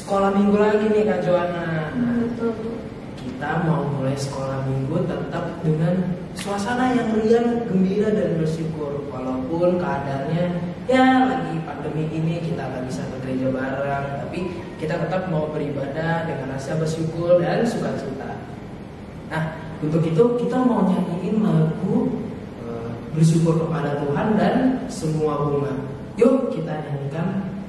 sekolah minggu lagi nih Kak Joanna. Betul. Kita mau mulai sekolah minggu tetap dengan suasana yang riang, gembira dan bersyukur. Walaupun keadaannya ya lagi pandemi ini kita nggak bisa ke gereja bareng, tapi kita tetap mau beribadah dengan rasa bersyukur dan sukacita. Nah, untuk itu kita mau nyanyiin lagu bersyukur kepada Tuhan dan semua bunga. Yuk kita nyanyikan.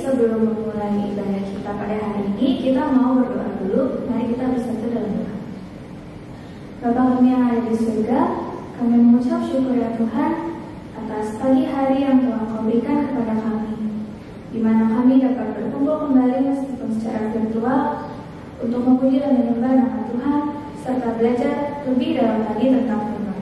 Sebelum memulai ibadah kita pada hari ini, kita mau berdoa dulu. Mari kita bersatu dalam doa. Bapa kami yang ada di surga, kami mengucap syukur ya Tuhan atas pagi hari yang telah Kau berikan kepada kami, di mana kami dapat berkumpul kembali meskipun secara virtual untuk memuji dan menyembah nama Tuhan serta belajar lebih dalam lagi tentang firman.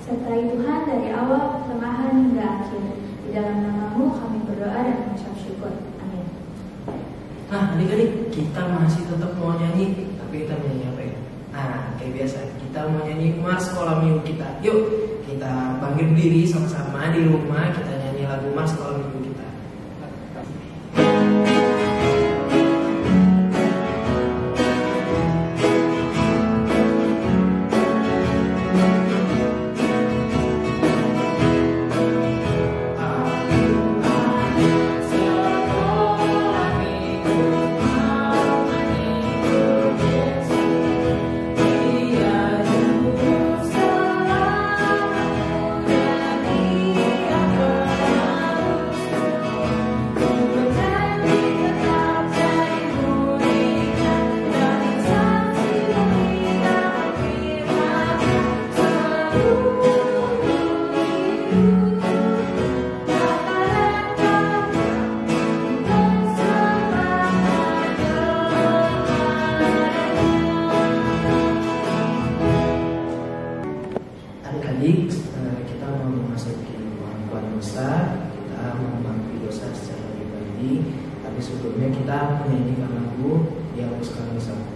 Sertai Tuhan dari awal, pertengahan hingga akhir. Di dalam nama-Mu kami berdoa dan mengucap syukur. Amin. Nah, adik-adik, kita masih tetap mau nyanyi, tapi kita nyanyi apa ya? Nah, kayak biasa, kita mau nyanyi Mars Sekolah Minggu kita. Yuk, kita bangkit berdiri sama-sama di rumah, kita nyanyi lagu Mars Sekolah Minggu kita. Adik-adik, kita mau memasuki pengakuan dosa, kita mau mengakui dosa secara pribadi, tapi sebelumnya kita menyanyikan lagu dihapuskan dosaku.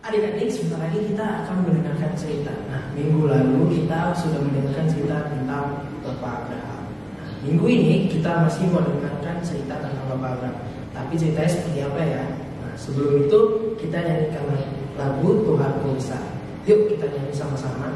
Adik-adik, sebentar lagi kita akan mendengarkan cerita. Nah, minggu lalu kita sudah mendengarkan cerita tentang Bapak Abraham. Nah, minggu ini kita masih mau mendengarkan cerita tentang Bapak Abraham. Tapi ceritanya seperti apa ya? Nah, sebelum itu kita nyanyikan lagu Tuhanku Besar. Yuk kita nyanyi sama-sama.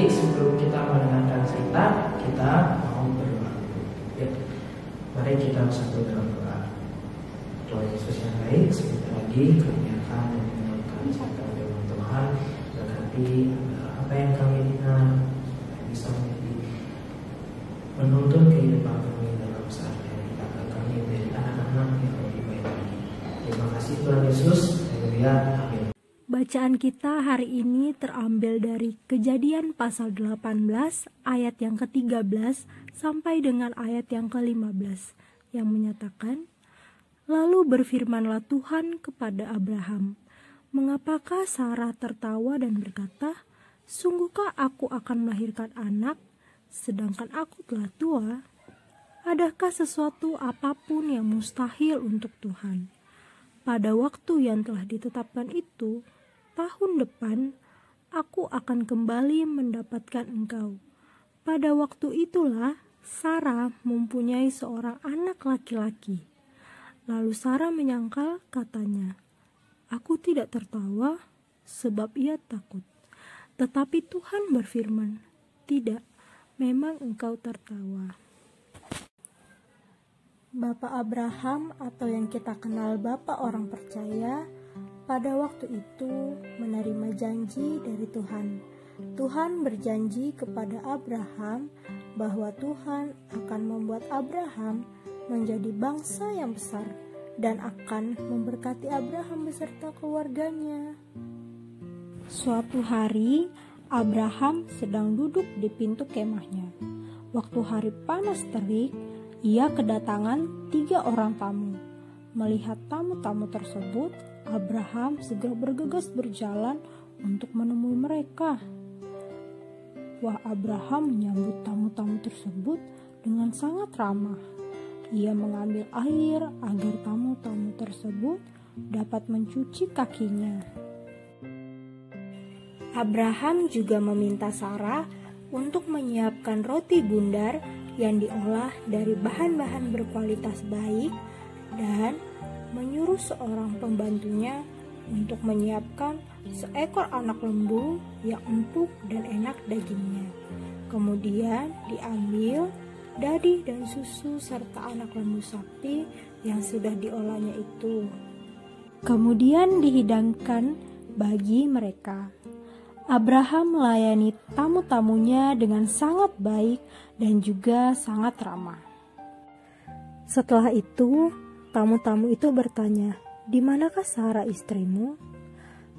Sebelum kita mendengarkan cerita, kita mau berdoa. Ya, mari kita satu dalam doa. Tuhan Yesus yang baik, sebentar lagi kami akan mendengarkan cerita firman Tuhan. Berkati apa yang kami dengar bisa menjadi menuntun kehidupan kami dalam sehari-hari. Agar kami menjadi anak-anak yang lebih baik lagi. Terima kasih Tuhan Yesus. Haleluya. Amin. Bacaan kita hari ini terambil dari Kejadian pasal 18 ayat yang ke-13 sampai dengan ayat yang ke-15 yang menyatakan, "Lalu berfirmanlah Tuhan kepada Abraham, mengapakah Sarah tertawa dan berkata, sungguhkah aku akan melahirkan anak, sedangkan aku telah tua? Adakah sesuatu apapun yang mustahil untuk Tuhan? Pada waktu yang telah ditetapkan itu, tahun depan, aku akan kembali mendapatkan engkau. Pada waktu itulah Sarah mempunyai seorang anak laki-laki. Lalu Sarah menyangkal, katanya, aku tidak tertawa sebab ia takut. Tetapi Tuhan berfirman, tidak, memang engkau tertawa." Bapak Abraham atau yang kita kenal Bapak orang percaya, pada waktu itu menerima janji dari Tuhan. Tuhan berjanji kepada Abraham bahwa Tuhan akan membuat Abraham menjadi bangsa yang besar dan akan memberkati Abraham beserta keluarganya. Suatu hari, Abraham sedang duduk di pintu kemahnya. Waktu hari panas terik, ia kedatangan 3 orang tamu. Melihat tamu-tamu tersebut, Abraham segera bergegas berjalan untuk menemui mereka. Wah, Abraham menyambut tamu-tamu tersebut dengan sangat ramah. Ia mengambil air agar tamu-tamu tersebut dapat mencuci kakinya. Abraham juga meminta Sarah untuk menyiapkan roti bundar yang diolah dari bahan-bahan berkualitas baik dan menyuruh seorang pembantunya untuk menyiapkan seekor anak lembu yang empuk dan enak dagingnya. Kemudian diambil dadi dan susu serta anak lembu sapi yang sudah diolahnya itu. Kemudian dihidangkan bagi mereka. Abraham melayani tamu-tamunya dengan sangat baik dan juga sangat ramah. Setelah itu, tamu-tamu itu bertanya, "Di manakah Sarah istrimu?"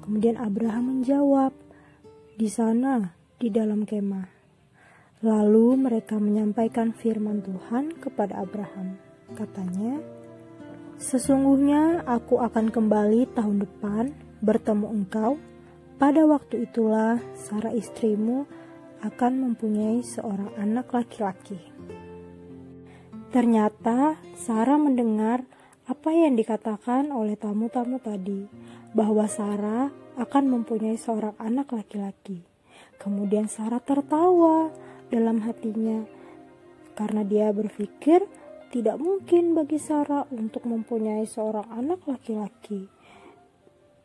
Kemudian Abraham menjawab, "Di sana, di dalam kemah." Lalu mereka menyampaikan firman Tuhan kepada Abraham. Katanya, "Sesungguhnya aku akan kembali tahun depan bertemu engkau. Pada waktu itulah Sarah istrimu akan mempunyai seorang anak laki-laki." Ternyata Sarah mendengar apa yang dikatakan oleh tamu-tamu tadi, bahwa Sarah akan mempunyai seorang anak laki-laki. Kemudian Sarah tertawa dalam hatinya, karena dia berpikir tidak mungkin bagi Sarah untuk mempunyai seorang anak laki-laki.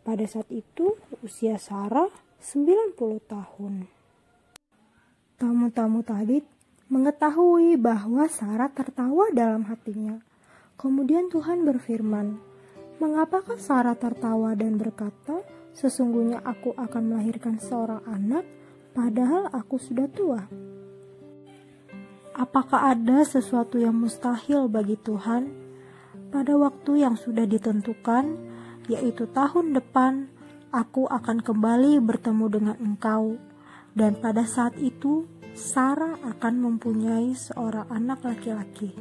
Pada saat itu usia Sarah 90 tahun. Tamu-tamu tadi mengetahui bahwa Sarah tertawa dalam hatinya. Kemudian Tuhan berfirman, "Mengapakah Sarah tertawa dan berkata, 'Sesungguhnya aku akan melahirkan seorang anak, padahal aku sudah tua'?" Apakah ada sesuatu yang mustahil bagi Tuhan? Pada waktu yang sudah ditentukan, yaitu tahun depan, aku akan kembali bertemu dengan engkau. Dan pada saat itu, Sarah akan mempunyai seorang anak laki-laki.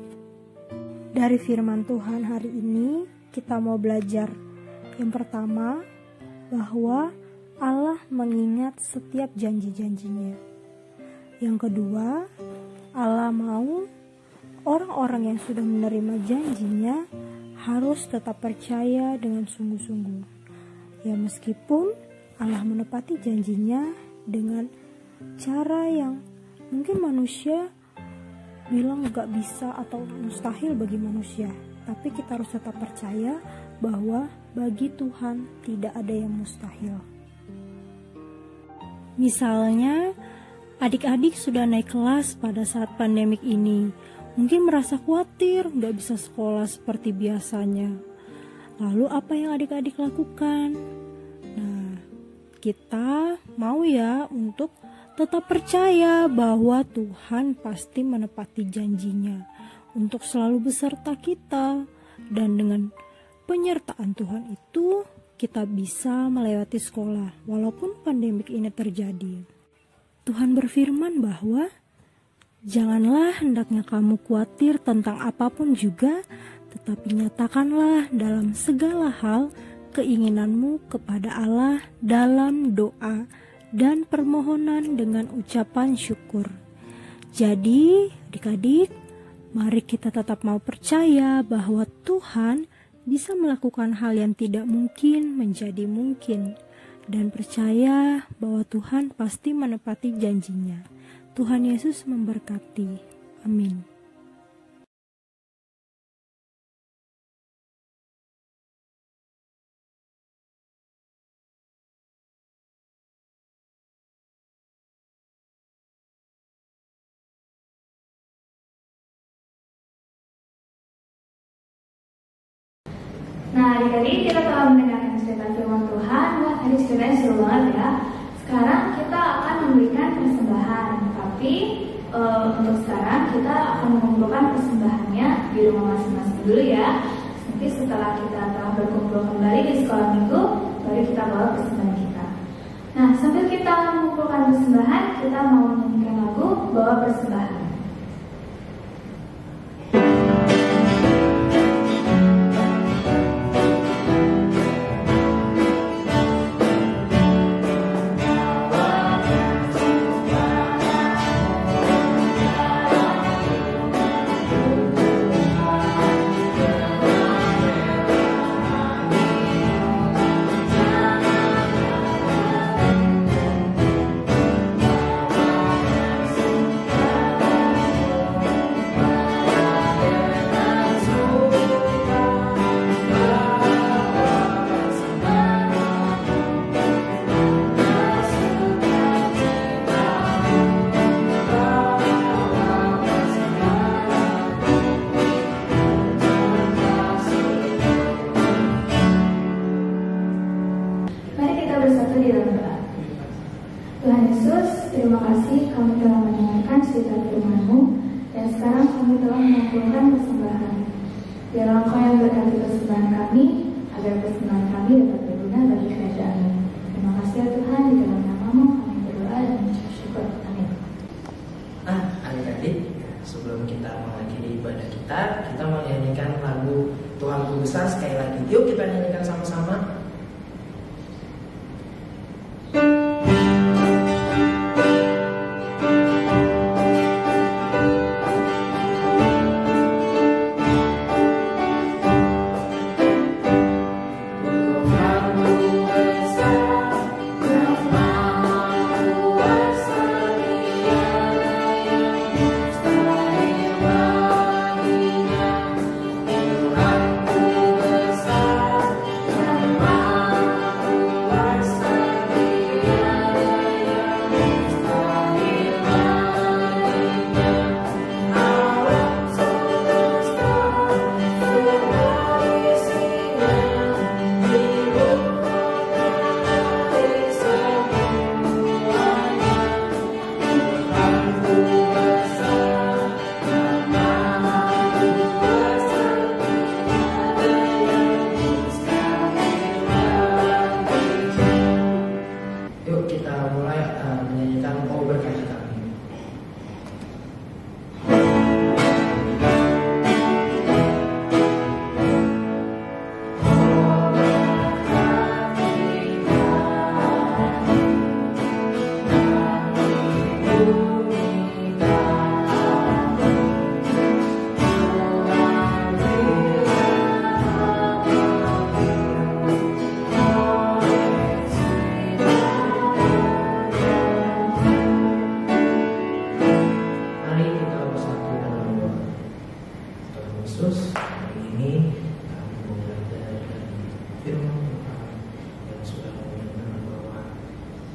Dari firman Tuhan hari ini, kita mau belajar. Yang pertama, bahwa Allah mengingat setiap janji-janjinya. Yang kedua, Allah mau orang-orang yang sudah menerima janjinya harus tetap percaya dengan sungguh-sungguh. Ya, meskipun Allah menepati janjinya dengan cara yang mungkin manusia bilang gak bisa atau mustahil bagi manusia, tapi kita harus tetap percaya bahwa bagi Tuhan tidak ada yang mustahil. Misalnya, adik-adik sudah naik kelas pada saat pandemik ini, mungkin merasa khawatir gak bisa sekolah seperti biasanya. Lalu apa yang adik-adik lakukan? Nah, kita mau ya untuk tetap percaya bahwa Tuhan pasti menepati janjinya untuk selalu beserta kita, dan dengan penyertaan Tuhan itu kita bisa melewati sekolah walaupun pandemik ini terjadi. Tuhan berfirman bahwa janganlah hendaknya kamu khawatir tentang apapun juga, tetapi nyatakanlah dalam segala hal keinginanmu kepada Allah dalam doa dan permohonan dengan ucapan syukur. Jadi, adik-adik, mari kita tetap mau percaya bahwa Tuhan bisa melakukan hal yang tidak mungkin menjadi mungkin, dan percaya bahwa Tuhan pasti menepati janjinya. Tuhan Yesus memberkati. Amin. Nah, adik-adik, kita telah mendengarkan cerita firman Tuhan. Wah, tadi ceritanya seru banget ya. Sekarang kita akan memberikan persembahan. Tapi untuk sekarang kita akan mengumpulkan persembahannya di rumah masing-masing dulu ya. Nanti setelah kita telah berkumpul kembali di sekolah minggu, baru kita bawa persembahan kita. Nah, sambil kita mengumpulkan persembahan, kita mau menyanyikan lagu Bawa Persembahan. Tuhan Yesus, terima kasih kami telah mendengarkan cerita firman-Mu, dan sekarang kami telah mengumpulkan persembahan. Biarlah Engkau yang berkati persembahan kami, agar persembahan kami dapat berguna bagi kerajaan-Mu. Terima kasih ya Tuhan, di dalam nama-Mu kami berdoa dan mengucap syukur. Amin. Adik-adik, sebelum kita mengakhiri ibadah kita mau nyanyikan lagu Tuhanku Besar sekali lagi. Yuk kita nyanyikan sama-sama. Tuhanku besar, khusus hari ini kami mau belajar dari firman Tuhan yang sudah mengingatkan bahwa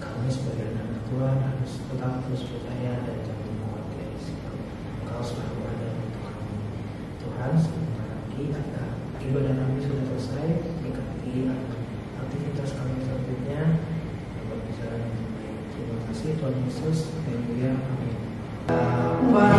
kami sebagai anak Tuhan harus tetap terus percaya dan jangan khawatir. Engkau selalu ada untuk kami. Tuhan, sebentar lagi ibadah kami sudah selesai. Berkati aktivitas kami selanjutnya. Terima kasih Tuhan Yesus. Haleluya. Amin.